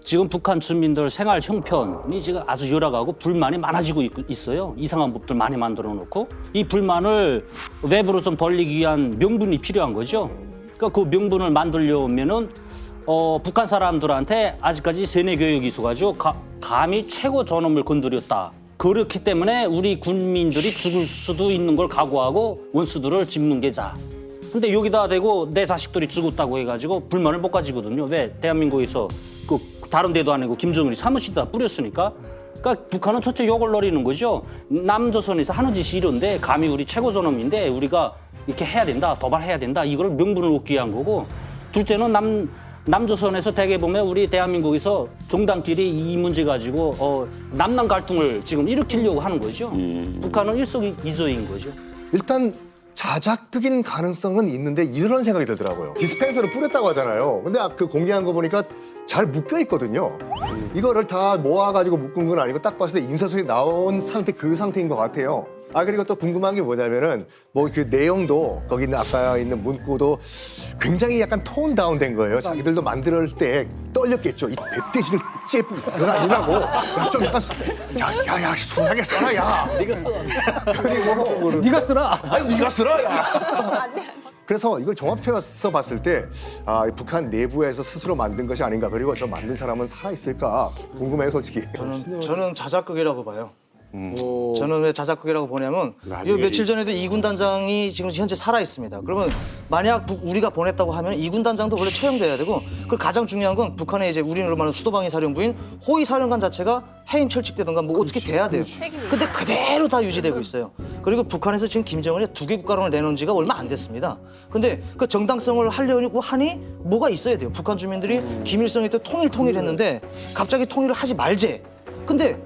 지금 북한 주민들 생활 형편이 지금 아주 열악하고 불만이 많아지고 있어요. 이상한 법들 많이 만들어 놓고 이 불만을 외부로 좀 벌리기 위한 명분이 필요한 거죠. 그러니까 그 명분을 만들려면은 북한 사람들한테 아직까지 세뇌 교육이 있어가지고 감히 최고 존엄을 건드렸다. 그렇기 때문에 우리 군민들이 죽을 수도 있는 걸 각오하고 원수들을 짚는 게 자. 근데 여기다 대고 내 자식들이 죽었다고 해가지고 불만을 못 가지거든요. 왜? 대한민국에서 그 다른 데도 아니고 김정일이 사무실에다 뿌렸으니까. 그러니까 북한은 첫째 욕을 노리는 거죠. 남조선에서 하는 짓이 이런데 감히 우리 최고 존엄인데 우리가 이렇게 해야 된다, 도발해야 된다. 이걸 명분을 얻기 위한 거고. 둘째는 남조선에서 대개 보면 우리 대한민국에서 정당끼리 이 문제 가지고 남남 갈등을 지금 일으키려고 하는 거죠. 북한은 일석이조인 거죠. 일단 자작극인 가능성은 있는데 이런 생각이 들더라고요. 디스펜서를 뿌렸다고 하잖아요. 근데 그 공개한 거 보니까 잘 묶여 있거든요. 이거를 다 모아가지고 묶은 건 아니고 딱 봤을 때 인쇄소에 나온 상태, 그 상태인 것 같아요. 그리고 또 궁금한 게 뭐냐면은 뭐 그 내용도 거기 있는 아까 있는 문구도 굉장히 약간 톤 다운된 거예요. 자기들도 만들 때 떨렸겠죠. 이 멧돼지를 째는 아니라고. 좀 약간 야야야 순하게 써라 야. 네가 써. 그리고 네가 쓰라. 아니 네가 쓰라 야. 그래서 이걸 종합해서 봤을 때 북한 내부에서 스스로 만든 것이 아닌가. 그리고 저 만든 사람은 살아 있을까 궁금해요, 솔직히. 저는 자작극이라고 봐요. 저는 왜 자작극이라고 보냐면 이 며칠 전에도 이군 단장이 지금 현재 살아 있습니다. 그러면 만약 우리가 보냈다고 하면 이군 단장도 원래 처형돼야 되고 그 가장 중요한 건 북한의 이제 우리로 말하는 수도방위 사령부인 호위 사령관 자체가 해임 철칙되든가 뭐 어떻게 돼야 돼요. 근데 그대로 다 유지되고 있어요. 그리고 북한에서 지금 김정은이 2개 국가론을 내놓은 지가 얼마 안 됐습니다. 근데 그 정당성을 하려고 하니 뭐가 있어야 돼요. 북한 주민들이 김일성이 또 통일했는데 갑자기 통일을 하지 말재. 근데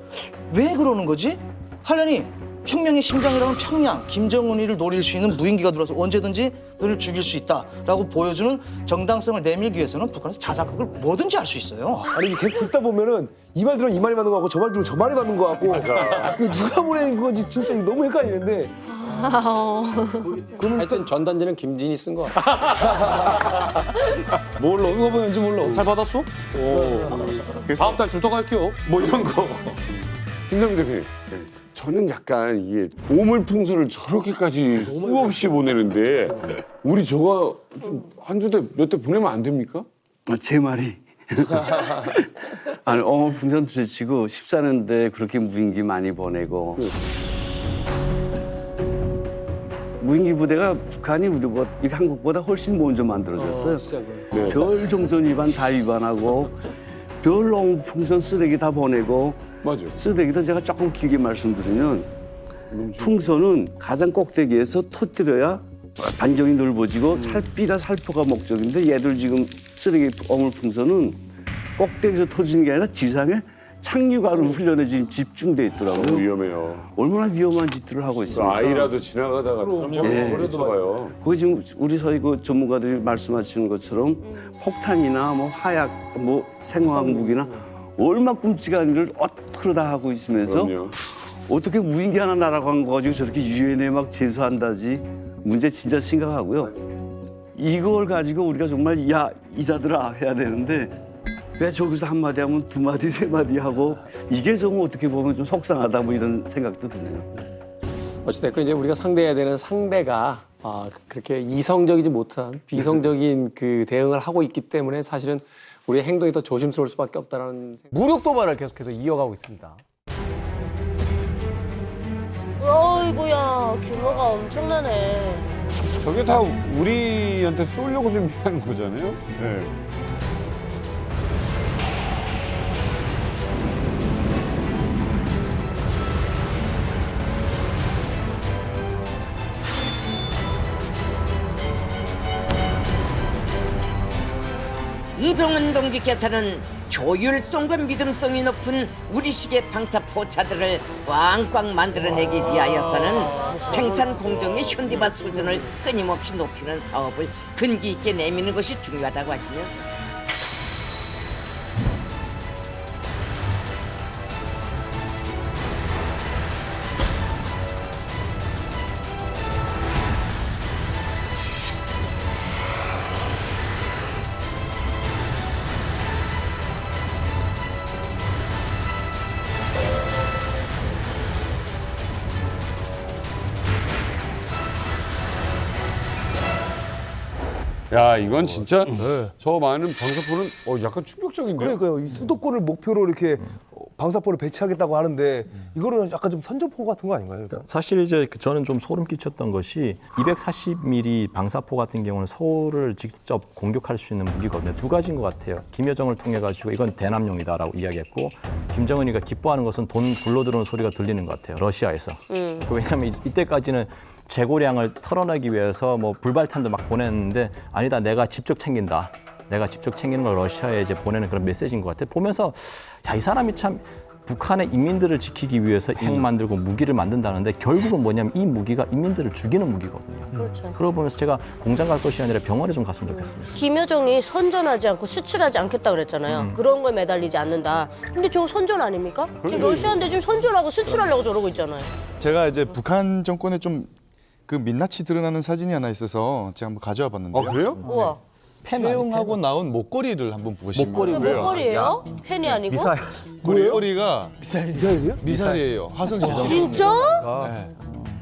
왜 그러는 거지? 하려니 혁명의 심장이라면 평양, 김정은이를 노릴 수 있는 무인기가 들어와서 언제든지 너를 죽일 수 있다라고 보여주는 정당성을 내밀기 위해서는 북한에서 자작극을 뭐든지 할 수 있어요. 아니 계속 듣다 보면은 이 말 들으면 이 말이 맞는 거 같고 저 말 들으면 저 말이 맞는 거 같고 그 누가 보낸 건지 진짜 너무 헷갈리는데. 하여튼 전단지는 김진이 쓴 거 같아. 몰라. 이거 보는지 몰라. 잘 받았어? 다음 달 줄도 갈게요. 뭐 이런 거. 김남희 대표님, 저는 약간 이게 오물풍선을 저렇게까지 수없이 보내는데 우리 저거 한 주대 몇 대 보내면 안 됩니까? 제 말이 아니 어물풍선 둘째치고 14년대 그렇게 무인기 많이 보내고 무인기 부대가 북한이 우리보다 한국보다 훨씬 먼저 만들어졌어요. 별 종전 위반 다 위반하고 별 어물풍선 쓰레기 다 보내고 맞아. 쓰레기도 제가 조금 길게 말씀드리면 풍선은 가장 꼭대기에서 터뜨려야 반경이 넓어지고 살피나 살포가 목적인데 얘들 지금 쓰레기 어물풍선은 꼭대기에서 터지는 게 아니라 지상에 착륙하는 훈련에 지금 집중돼 있더라고요. 위험해요. 얼마나 위험한 짓들을 하고 있습니까? 아이라도 지나가다가 그래도 그거 지금 우리 서희 그 전문가들이 말씀하시는 것처럼 폭탄이나 뭐 화약, 뭐 생화학 무기나 얼마 끔찍한 일을 어떻게 다 하고 있으면서 어떻게 무인기 하나 날아간 거 가지고 저렇게 유엔에 막 제소한다지 문제 진짜 심각하고요. 이걸 가지고 우리가 정말 야 이자들아 해야 되는데 왜 저기서 한마디 하면 두 마디 세 마디 하고 이게 좀 어떻게 보면 좀 속상하다 뭐 이런 생각도 드네요. 어찌됐건 이제 우리가 상대해야 되는 상대가 그렇게 이성적이지 못한 비성적인 그 대응을 하고 있기 때문에 사실은 우리의 행동이 더 조심스러울 수밖에 없다는 무력 도발을 계속해서 이어가고 있습니다. 어이구야, 규모가 엄청나네. 저게 다 우리한테 쏘려고 준비하는 거잖아요. 네. 김정은 동지께서는 조율성과 믿음성이 높은 우리식의 방사 포차들을 꽝꽝 만들어내기 위하여서는 생산 공정의 현대화 수준을 끊임없이 높이는 사업을 근기 있게 내미는 것이 중요하다고 하시면서 야, 이건 진짜 저 많은 방사포는 약간 충격적인데요. 그러니까요. 이 수도권을 목표로 이렇게 방사포를 배치하겠다고 하는데 이거는 약간 좀 선전포 같은 거 아닌가요? 사실 이제 저는 좀 소름 끼쳤던 것이 240mm 방사포 같은 경우는 서울을 직접 공격할 수 있는 무기거든요. 두 가지인 것 같아요. 김여정을 통해 가지고 이건 대남용이다라고 이야기했고 김정은이가 기뻐하는 것은 돈 굴러들어오는 소리가 들리는 것 같아요. 러시아에서. 왜냐하면 이때까지는 재고량을 털어내기 위해서 뭐 불발탄도 막 보냈는데 아니다, 내가 직접 챙긴다. 내가 직접 챙기는 걸 러시아에 이제 보내는 그런 메시지인 것 같아요. 보면서 야, 이 사람이 참 북한의 인민들을 지키기 위해서 핵 만들고 무기를 만든다는데 결국은 뭐냐면 이 무기가 인민들을 죽이는 무기거든요. 그렇죠. 그러고 보면서 제가 공장 갈 것이 아니라 병원에 좀 갔으면 좋겠습니다. 김여정이 선전하지 않고 수출하지 않겠다 그랬잖아요. 그런 거에 매달리지 않는다. 근데 저거 선전 아닙니까? 지금 러시아인데 지금 선전하고 수출하려고 저러고 있잖아요. 제가 이제 북한 정권에 좀 그 민낯이 드러나는 사진이 하나 있어서 제가 한번 가져와 봤는데요. 아, 그래요? 우와. 폐용하고 나온 목걸이를 한번 보시면 목걸이에요? 펜이 아니고? 목걸이가 미사일이요? 미사일이에요. 화성 시점. 진짜?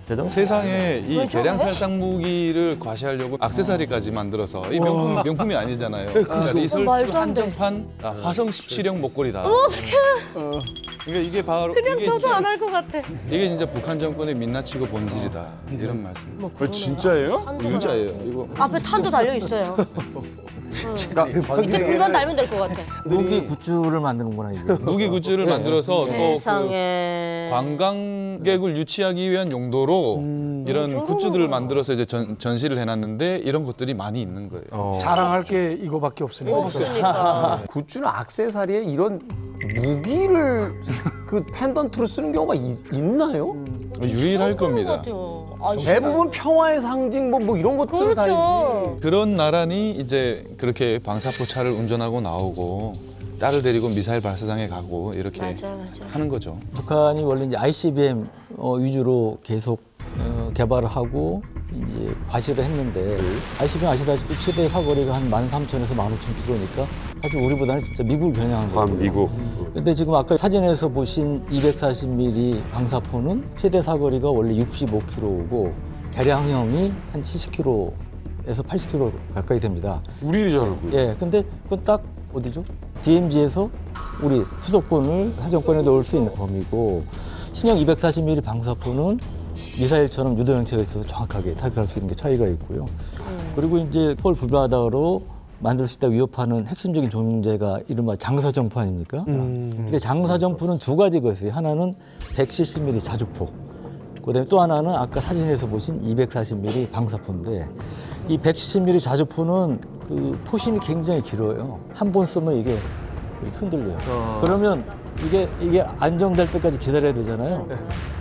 네. 세상에 이 대량살상 무기를 과시하려고 액세서리까지 만들어서 이 명품이 아니잖아요. 그러니까 리설트 한정판 화성 17형 목걸이다. 어떡해. 그러니까 이게 바로 그냥 저도 안 할 것 같아. 이게 진짜 북한 정권의 민낯이고 본질이다. 이런 말씀. 진짜예요? 진짜예요. 이거 앞에 탄도 달려 있어요. 밑에 불만 달면 될 것 같아. 무기 굿즈를 만드는구나 이게. 무기 굿즈를 만들어서 또 세상에. 그 관광객을 유치하기 위한 용도로 이런 굿즈들을 만들어서 이제 전시를 해놨는데 이런 것들이 많이 있는 거예요. 자랑할 게 이거밖에 없으니까. 없으니까. 굿즈나 액세서리에 이런 무기를 그 펜던트로 쓰는 경우가 있나요? 유일할 겁니다. 대부분 평화의 상징 뭐 이런 것들을 달지. 그런 나란히 이제 그렇게 방사포 차를 운전하고 나오고 딸을 데리고 미사일 발사장에 가고 이렇게 하는 거죠. 북한이 원래 이제 ICBM 위주로 계속 개발을 하고 이제 과시를 했는데 ICBM 아시다시피 최대 사거리가 한 13,000에서 15,000km니까 사실 우리보다는 진짜 미국을 겨냥한 거예요. 미국. 근데 지금 아까 사진에서 보신 240mm 방사포는 최대 사거리가 원래 65km고 개량형이 한 70km에서 80km 가까이 됩니다. 우리 줄 알고. 예, 근데 그건 딱 어디죠? DMZ에서 우리 수도권을 사정권에 넣을 수 있는 범위고 신형 240mm 방사포는 미사일처럼 유도형체가 있어서 정확하게 타격할 수 있는 게 차이가 있고요. 그리고 이제 서울 불바다로 만들 수 있다 위협하는 핵심적인 존재가 이른바 장사정포 아닙니까? 근데 장사정포는 두 가지가 있어요. 하나는 170mm 자주포. 그다음에 또 하나는 아까 사진에서 보신 240mm 방사포인데 이 170mm 자주포는 그 포신이 굉장히 길어요. 한 번 쓰면 이게 이렇게 흔들려요. 그러면 이게 안정될 때까지 기다려야 되잖아요.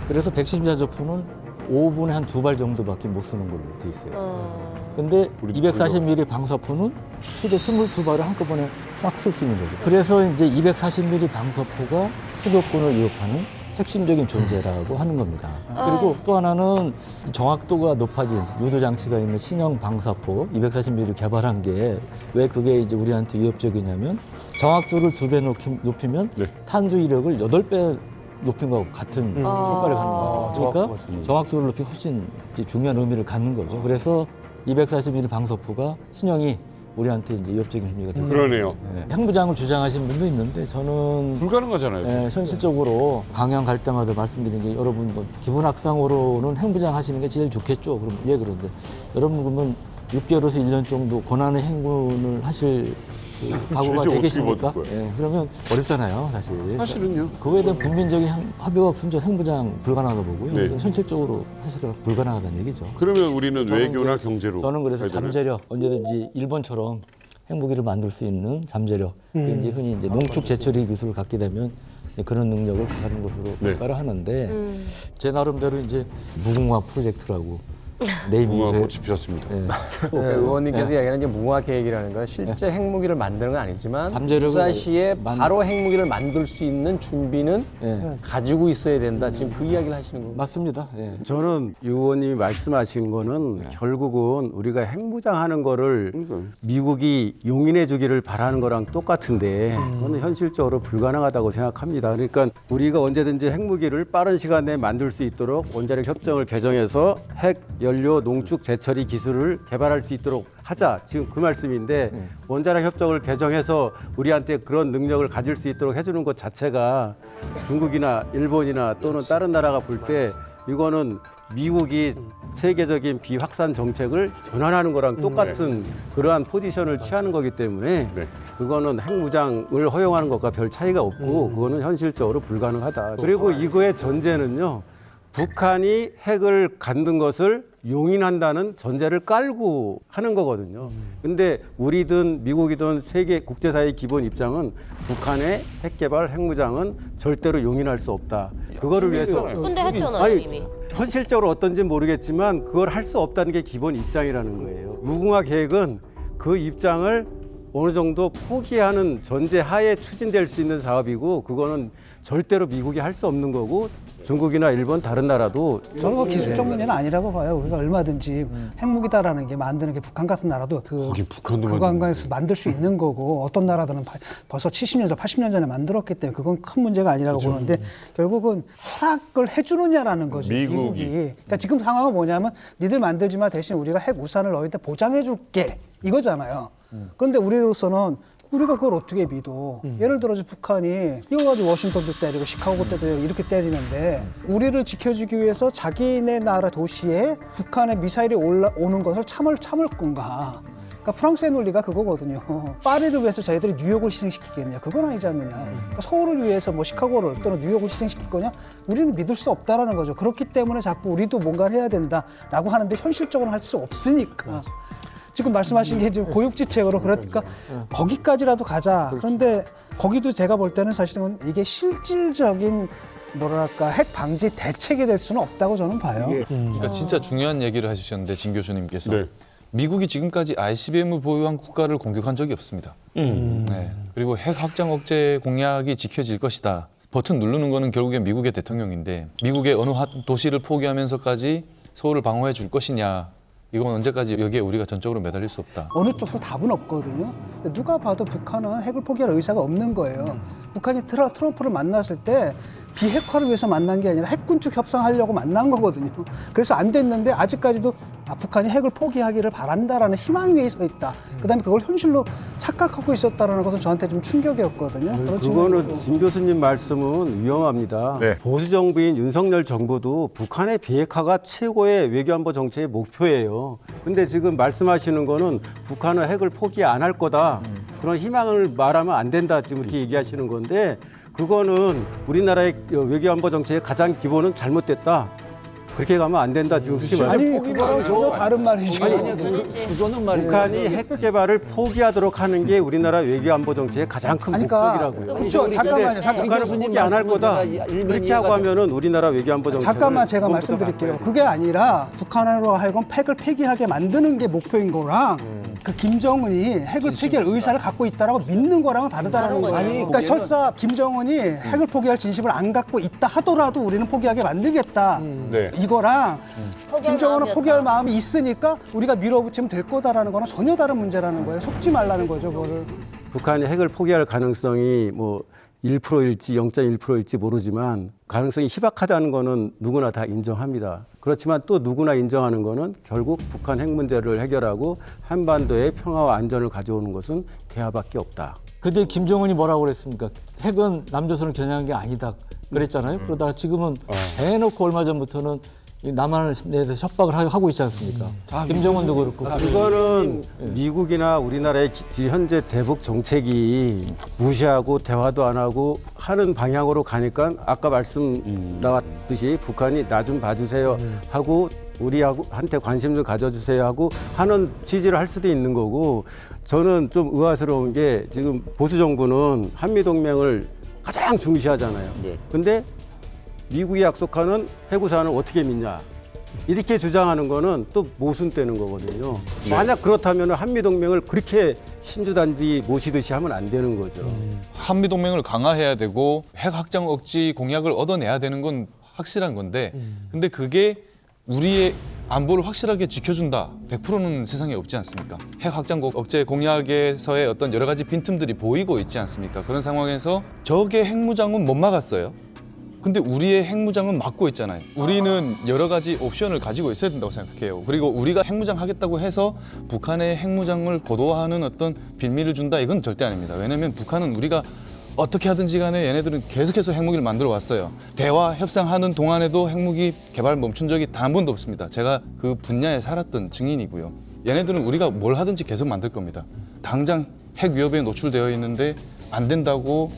그래서 170mm 자주포는 5분에 한 2발 정도밖에 못 쓰는 걸로 돼 있어요. 근데 240mm 방사포는 최대 22발을 한꺼번에 싹 쓸 수 있는 거죠. 그래서 이제 240mm 방사포가 수도권을 위협하는 핵심적인 존재라고 하는 겁니다. 그리고 또 하나는 정확도가 높아진 유도 장치가 있는 신형 방사포 240mm 개발한 게 왜 그게 이제 우리한테 위협적이냐면 정확도를 2배 높이면 탄두 이력을 8배 높인 거하고 같은 효과를 갖는 거예요. 그러니까 정확도를 높이 훨씬 이제 중요한 의미를 갖는 거죠. 그래서 240mm 방사포가 신형이 우리한테 이제 위협적인 존재가 됐어요. 그러네요. 핵무장을 주장하시는 분도 있는데 저는 불가능하잖아요. 현실적으로 강연 갈 때마다 말씀드리는 게 여러분 뭐 기본 학상으로는 핵무장 하시는 게 제일 좋겠죠. 그럼 왜 그런데 여러분 그러면 6개월에서 1년 정도 고난의 행군을 하실 각오가 되 계십니까? 그러면 어렵잖아요, 사실. 사실은요. 그거에 대한 국민적인 협의가 없으면 저 핵무장 불가능하다고 보고요. 현실적으로 사실은 불가능하다는 얘기죠. 그러면 우리는 외교나 경제로. 저는 그래서 잠재력, 언제든지 일본처럼 핵무기를 만들 수 있는 잠재력, 이제 흔히 이제 농축 제철이 기술을 갖게 되면 그런 능력을 가는 것으로 평가를 하는데 제 나름대로 이제 무궁화 프로젝트라고 무궁화 꽃이 피었습니다. 의원님께서 이야기하는 이제 무궁화 계획이라는 건 실제 핵무기를 만드는 건 아니지만 잠재력을 유사시에 바로 핵무기를 만들 수 있는 준비는 가지고 있어야 된다. 지금 그 이야기를 하시는 거예요. 맞습니다. 저는 유 의원님이 말씀하신 거는 결국은 우리가 핵무장하는 거를 미국이 용인해 주기를 바라는 거랑 똑같은데 그건 현실적으로 불가능하다고 생각합니다. 그러니까 우리가 언제든지 핵무기를 빠른 시간 내에 만들 수 있도록 원자력 협정을 개정해서 핵 연료 농축 재처리 기술을 개발할 수 있도록 하자. 지금 그 말씀인데 원자력 협정을 개정해서 우리한테 그런 능력을 가질 수 있도록 해주는 것 자체가 중국이나 일본이나 또는 다른 나라가 볼 때 이거는 미국이 세계적인 비확산 정책을 전환하는 거랑 똑같은 그러한 포지션을 취하는 거기 때문에 그거는 핵무장을 허용하는 것과 별 차이가 없고 그거는 현실적으로 불가능하다. 그리고 이거의 전제는요. 북한이 핵을 갖는 것을 용인한다는 전제를 깔고 하는 거거든요. 근데 우리든 미국이든 세계 국제사회의 기본 입장은 북한의 핵 개발, 핵무장은 절대로 용인할 수 없다. 그거를 위해서 근데 했잖아요, 이미. 현실적으로 어떤지 모르겠지만 그걸 할 수 없다는 게 기본 입장이라는 거예요. 무궁화 계획은 그 입장을 어느 정도 포기하는 전제 하에 추진될 수 있는 사업이고 그거는 절대로 미국이 할 수 없는 거고 중국이나 일본 다른 나라도 저는 그 기술적 문제는 아니라고 봐요. 우리가 얼마든지 핵무기다라는 게 만드는 게 북한 같은 나라도 그 관광에서 만들 수 있는 거고 어떤 나라들은 벌써 70년 전, 80년 전에 만들었기 때문에 그건 큰 문제가 아니라고 보는데 결국은 허락을 해주느냐라는 거죠. 미국이. 그러니까 지금 상황은 뭐냐면 니들 만들지 마 대신 우리가 핵 우산을 너희한테 보장해 줄게 이거잖아요. 그런데 우리로서는 우리가 그걸 어떻게 믿어? 예를 들어서 북한이 이거 가지고 워싱턴도 때리고 시카고 때도 때리고 이렇게 때리는데 우리를 지켜주기 위해서 자기네 나라 도시에 북한의 미사일이 오는 것을 참을 건가? 그러니까 프랑스의 논리가 그거거든요. 파리를 위해서 저희들이 뉴욕을 희생시키겠냐? 그건 아니지 않느냐. 그러니까 서울을 위해서 뭐 시카고를 또는 뉴욕을 희생시킬 거냐? 우리는 믿을 수 없다라는 거죠. 그렇기 때문에 자꾸 우리도 뭔가를 해야 된다라고 하는데 현실적으로 할 수 없으니까. 맞아. 지금 말씀하신 게 지금 고육지책으로 그러니까 거기까지라도 가자. 그런데 거기도 제가 볼 때는 사실은 이게 실질적인 뭐랄까 핵 방지 대책이 될 수는 없다고 저는 봐요. 그러니까 진짜 중요한 얘기를 해주셨는데 진 교수님께서 미국이 지금까지 ICBM을 보유한 국가를 공격한 적이 없습니다. 네. 그리고 핵 확장 억제 공약이 지켜질 것이다. 버튼 누르는 거는 결국엔 미국의 대통령인데 미국의 어느 도시를 포기하면서까지 서울을 방어해 줄 것이냐. 이건 언제까지 여기에 우리가 전적으로 매달릴 수 없다. 어느 쪽도 답은 없거든요. 누가 봐도 북한은 핵을 포기할 의사가 없는 거예요. 북한이 트럼프를 만났을 때 비핵화를 위해서 만난 게 아니라 핵군축 협상하려고 만난 거거든요. 그래서 안 됐는데 아직까지도 북한이 핵을 포기하기를 바란다라는 희망 위에 서 있다. 그다음에 그걸 현실로 착각하고 있었다는 것은 저한테 좀 충격이었거든요. 그거는 진 교수님 말씀은 위험합니다. 보수 정부인 윤석열 정부도 북한의 비핵화가 최고의 외교안보 정책의 목표예요. 근데 지금 말씀하시는 거는 북한은 핵을 포기 안 할 거다. 그런 희망을 말하면 안 된다. 지금 이렇게 얘기하시는 건데 그거는 우리나라의 외교안보 정책의 가장 기본은 잘못됐다. 그렇게 가면 안 된다. 지금 그렇게 아니 그거랑 전혀 다른 말이죠. 그거는 북한이 핵 개발을 포기하도록 하는 게 우리나라 외교안보 정책의 가장 큰 목적이라고요. 그렇죠. 잠깐만요. 북한은 포기 안 할 거다. 그렇게 하고 하면은 우리나라 외교안보 정책. 잠깐만 제가 말씀드릴게요. 그게 아니라 북한으로 하여금 핵을 폐기하게 만드는 게 목표인 거랑 그 김정은이 핵을 폐기할 의사를 갖고 있다라고 믿는 거랑은 다르다라는 거예요. 그러니까 설사 김정은이 핵을 포기할 진심을 안 갖고 있다 하더라도 우리는 포기하게 만들겠다. 이거랑 김정은은 포기할 마음이 있으니까 우리가 밀어붙이면 될 거다라는 거는 전혀 다른 문제라는 거예요. 속지 말라는 거죠, 그거를. 북한이 핵을 포기할 가능성이 뭐 1%일지 0.1%일지 모르지만 가능성이 희박하다는 거는 누구나 다 인정합니다. 그렇지만 또 누구나 인정하는 거는 결국 북한 핵 문제를 해결하고 한반도의 평화와 안전을 가져오는 것은 대화밖에 없다. 근데 김정은이 뭐라고 그랬습니까? 핵은 남조선을 겨냥한 게 아니다 그랬잖아요. 그러다가 지금은 대놓고 얼마 전부터는 남한을 내서 협박을 하고 있지 않습니까? 김정은도 그렇고. 그거는 미국이나 우리나라의 현재 대북 정책이 무시하고 대화도 안 하고 하는 방향으로 가니까 아까 말씀 나왔듯이 북한이 나 좀 봐주세요 하고 우리한테 관심 좀 가져주세요 하고 하는 취지를 할 수도 있는 거고 저는 좀 의아스러운 게 지금 보수 정부는 한미동맹을 가장 중시하잖아요. 근데 미국이 약속하는 핵우산을 어떻게 믿냐 이렇게 주장하는 거는 또 모순되는 거거든요. 만약 그렇다면 한미동맹을 그렇게 신주단지 모시듯이 하면 안 되는 거죠. 한미동맹을 강화해야 되고 핵 확장 억지 공약을 얻어내야 되는 건 확실한 건데 근데 그게 우리의 안보를 확실하게 지켜준다. 100%는 세상에 없지 않습니까? 핵 확장 억제 공약에서의 어떤 여러 가지 빈틈들이 보이고 있지 않습니까? 그런 상황에서 적의 핵무장은 못 막았어요. 근데 우리의 핵무장은 막고 있잖아요. 우리는 여러 가지 옵션을 가지고 있어야 된다고 생각해요. 그리고 우리가 핵무장 하겠다고 해서 북한의 핵무장을 고도화하는 어떤 빌미를 준다, 이건 절대 아닙니다. 왜냐하면 북한은 우리가 어떻게 하든지 간에 얘네들은 계속해서 핵무기를 만들어 왔어요. 대화 협상하는 동안에도 핵무기 개발 멈춘 적이 단 한 번도 없습니다. 제가 그 분야에 살았던 증인이고요. 얘네들은 우리가 뭘 하든지 계속 만들 겁니다. 당장 핵 위협에 노출되어 있는데 안 된다고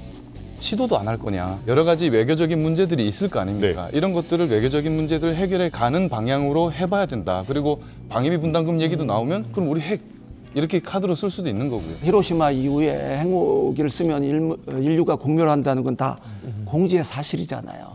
시도도 안 할 거냐. 여러 가지 외교적인 문제들이 있을 거 아닙니까? 이런 것들을 외교적인 문제들 해결해 가는 방향으로 해봐야 된다. 그리고 방위비 분담금 얘기도 나오면 그럼 우리 핵 이렇게 카드로 쓸 수도 있는 거고요. 히로시마 이후에 핵무기를 쓰면 인류가 공멸한다는 건 다 공지의 사실이잖아요.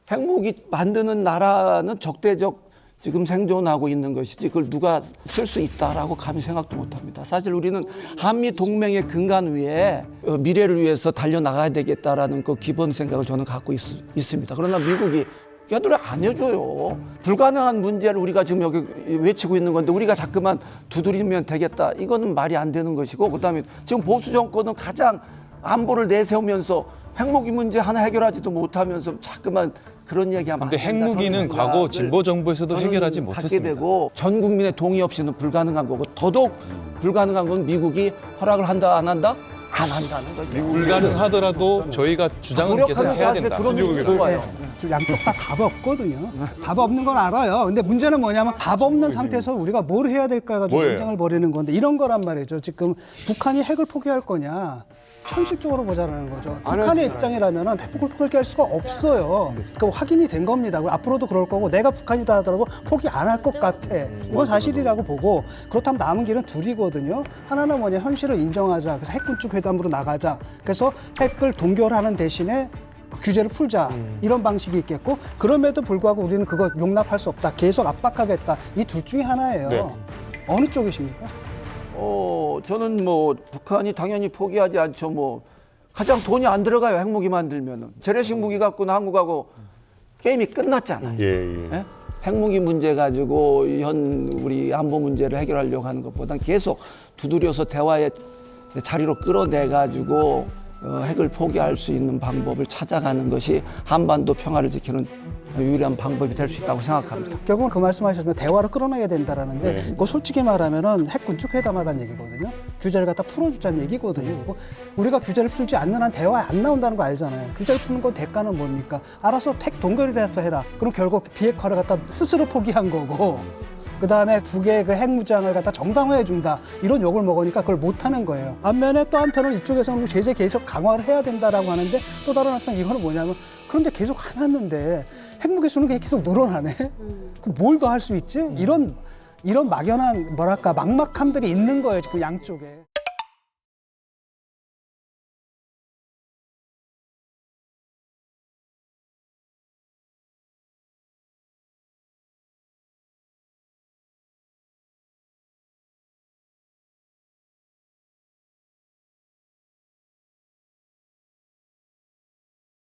핵무기 만드는 나라는 적대적 지금 생존하고 있는 것이지 그걸 누가 쓸 수 있다라고 감히 생각도 못합니다. 사실 우리는 한미 동맹의 근간 위에 미래를 위해서 달려나가야 되겠다라는 그 기본 생각을 저는 갖고 있습니다. 그러나 미국이 걔들을 안 해줘요. 불가능한 문제를 우리가 지금 여기 외치고 있는 건데 우리가 자꾸만 두드리면 되겠다. 이거는 말이 안 되는 것이고, 그다음에 지금 보수 정권은 가장 안보를 내세우면서 핵무기 문제 하나 해결하지도 못하면서 자꾸만 그런 얘기하면 근데 핵무기는 과거 진보 정부에서도 해결하지 못했습니다. 되고 전 국민의 동의 없이는 불가능한 거고, 더더욱 불가능한 건 미국이 허락을 한다 안 한다? 안 한다는 거죠. 불가능하더라도 저희가 주장은 계속 해야 된다. 양쪽 다 답이 없거든요. 답 없는 건 알아요. 근데 문제는 뭐냐면 답 없는 상태에서 우리가 뭘 해야 될까 가지고 논쟁을 벌이는 건데 이런 거란 말이죠. 지금 북한이 핵을 포기할 거냐. 현실적으로 보자라는 거죠. 북한의 입장이라면 핵폭을 포기할 수가 없어요. 그러니까 확인이 된 겁니다. 앞으로도 그럴 거고 내가 북한이다 하더라도 포기 안 할 것 같아. 이건 사실이라고 보고, 그렇다면 남은 길은 둘이거든요. 하나는 뭐냐, 현실을 인정하자. 그래서 핵군축 회담으로 나가자. 그래서 핵을 동결하는 대신에 규제를 풀자. 이런 방식이 있겠고, 그럼에도 불구하고 우리는 그거 용납할 수 없다. 계속 압박하겠다. 이 둘 중에 하나예요. 네. 어느 쪽이십니까? 저는 뭐 북한이 당연히 포기하지 않죠. 뭐 가장 돈이 안 들어가요. 핵무기 만들면은. 재래식 무기 갖고는 한국하고 게임이 끝났잖아요. 예? 핵무기 문제 가지고 우리 안보 문제를 해결하려고 하는 것보다는 계속 두드려서 대화의 자리로 끌어내 가지고 핵을 포기할 수 있는 방법을 찾아가는 것이 한반도 평화를 지키는 유일한 방법이 될 수 있다고 생각합니다. 결국은 그 말씀하셨지만 대화를 끌어내야 된다라는데, 그거 솔직히 말하면은 핵 군축 회담하다는 얘기거든요. 규제를 갖다 풀어주자는 얘기거든요. 그리고 우리가 규제를 풀지 않는 한 대화에 안 나온다는 거 알잖아요. 규제를 푸는 건 대가는 뭡니까? 알아서 핵 동결이라도 해라. 그럼 결국 비핵화를 갖다 스스로 포기한 거고, 그 다음에 북의 그 핵무장을 갖다 정당화해 준다, 이런 욕을 먹으니까 그걸 못 하는 거예요. 반면에 또 한편은 이쪽에서는 제재 계속 강화를 해야 된다라고 하는데, 또 다른 한편 이거는 뭐냐면, 그런데 계속 해놨는데 핵무기 수는 계속 늘어나네. 그럼 뭘 더 할 수 있지? 이런 막연한 뭐랄까 막막함들이 있는 거예요, 지금 양쪽에.